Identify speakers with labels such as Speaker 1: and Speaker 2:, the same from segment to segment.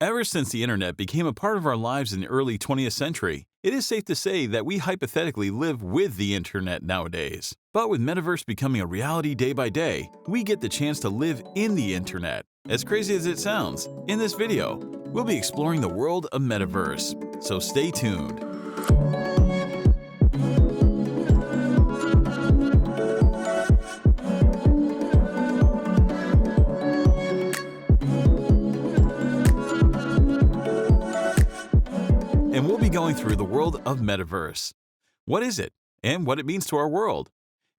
Speaker 1: Ever since the internet became a part of our lives in the early 20th century, it is safe to say that we hypothetically live with the internet nowadays. But with Metaverse becoming a reality day by day, we get the chance to live in the internet. As crazy as it sounds, in this video, we'll be exploring the world of Metaverse. So stay tuned. And we'll be going through the world of Metaverse. What is it, and what it means to our world?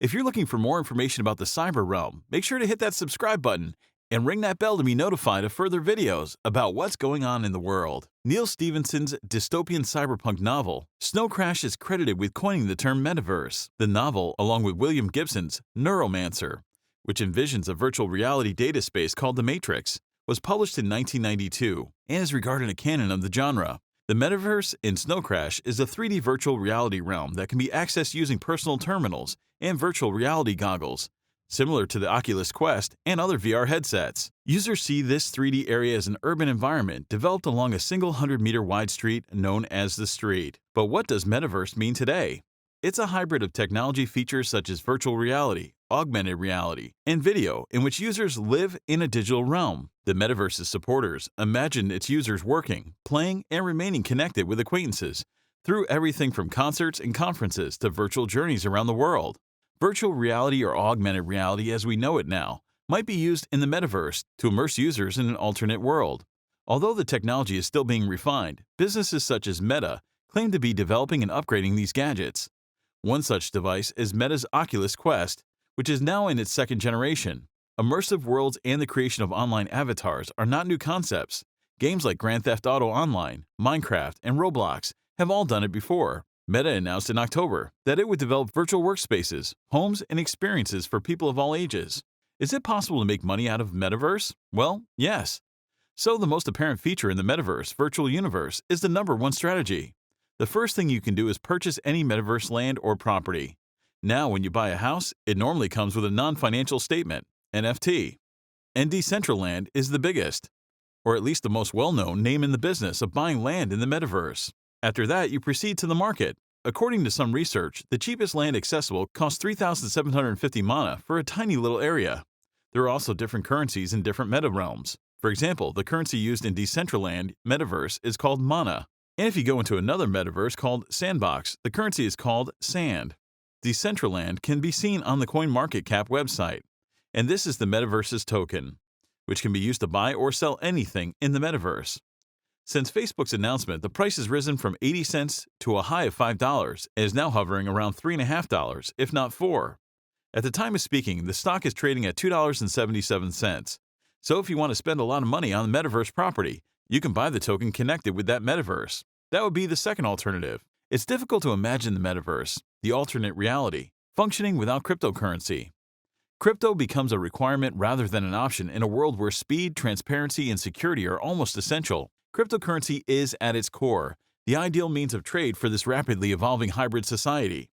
Speaker 1: If you're looking for more information about the cyber realm, make sure to hit that subscribe button and ring that bell to be notified of further videos about what's going on in the world. Neil Stephenson's dystopian cyberpunk novel, Snow Crash, is credited with coining the term Metaverse. The novel, along with William Gibson's Neuromancer, which envisions a virtual reality data space called the Matrix, was published in 1992 and is regarded a canon of the genre. The Metaverse in Snow Crash is a 3D virtual reality realm that can be accessed using personal terminals and virtual reality goggles, similar to the Oculus Quest and other VR headsets. Users see this 3D area as an urban environment developed along a single 100-meter wide street known as the street. But what does Metaverse mean today? It's a hybrid of technology features such as virtual reality, augmented reality, and video in which users live in a digital realm. The Metaverse's supporters imagine its users working, playing, and remaining connected with acquaintances through everything from concerts and conferences to virtual journeys around the world. Virtual reality, or augmented reality as we know it now, might be used in the Metaverse to immerse users in an alternate world. Although the technology is still being refined, businesses such as Meta claim to be developing and upgrading these gadgets. One such device is Meta's Oculus Quest, which is now in its second generation. Immersive worlds and the creation of online avatars are not new concepts. Games like Grand Theft Auto Online, Minecraft, and Roblox have all done it before. Meta announced in October that it would develop virtual workspaces, homes, and experiences for people of all ages. Is it possible to make money out of Metaverse? Well, yes. So the most apparent feature in the Metaverse virtual universe is the #1 strategy. The first thing you can do is purchase any Metaverse land or property. Now, when you buy a house, it normally comes with a non-financial statement, NFT. And Decentraland is the biggest, or at least the most well-known name in the business of buying land in the Metaverse. After that, you proceed to the market. According to some research, the cheapest land accessible costs 3,750 mana for a tiny little area. There are also different currencies in different meta realms. For example, the currency used in Decentraland Metaverse is called mana. And if you go into another Metaverse called Sandbox, the currency is called Sand. Decentraland can be seen on the CoinMarketCap website, and this is the Metaverse's token, which can be used to buy or sell anything in the Metaverse. Since Facebook's announcement, the price has risen from 80 cents to a high of $5 and is now hovering around $3.50, if not $4. At the time of speaking, the stock is trading at $2.77. So if you want to spend a lot of money on the Metaverse property, you can buy the token connected with that Metaverse. That would be the second alternative. It's difficult to imagine the Metaverse, the alternate reality, functioning without cryptocurrency. Crypto becomes a requirement rather than an option in a world where speed, transparency, and security are almost essential. Cryptocurrency is, at its core, the ideal means of trade for this rapidly evolving hybrid society.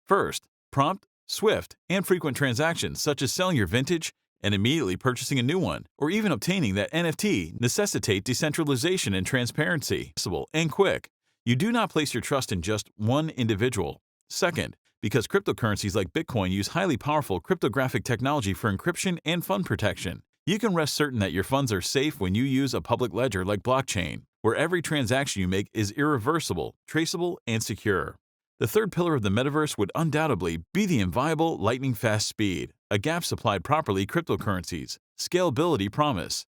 Speaker 1: First, prompt, swift, and frequent transactions such as selling your vintage and immediately purchasing a new one, or even obtaining that NFT, necessitate decentralization and transparency, accessible and quick. You do not place your trust in just one individual. Second, because cryptocurrencies like Bitcoin use highly powerful cryptographic technology for encryption and fund protection, you can rest certain that your funds are safe when you use a public ledger like blockchain, where every transaction you make is irreversible, traceable, and secure. The third pillar of the Metaverse would undoubtedly be the inviolable lightning-fast speed, a gap supplied properly cryptocurrencies, scalability promise.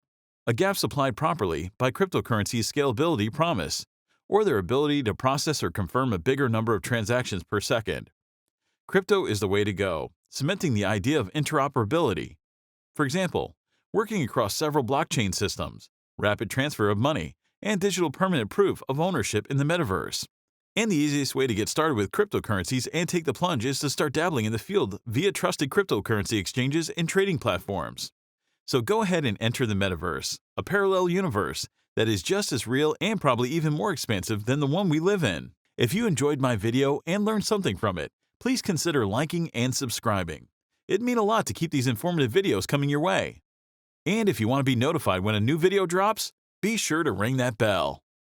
Speaker 1: A gap supplied properly by cryptocurrencies' scalability promise, or their ability to process or confirm a bigger number of transactions per second. Crypto is the way to go, cementing the idea of interoperability. For example, working across several blockchain systems, rapid transfer of money, and digital permanent proof of ownership in the Metaverse. And the easiest way to get started with cryptocurrencies and take the plunge is to start dabbling in the field via trusted cryptocurrency exchanges and trading platforms. So go ahead and enter the Metaverse, a parallel universe that is just as real and probably even more expansive than the one we live in. If you enjoyed my video and learned something from it, please consider liking and subscribing. It'd mean a lot to keep these informative videos coming your way. And if you want to be notified when a new video drops, Be sure to ring that bell.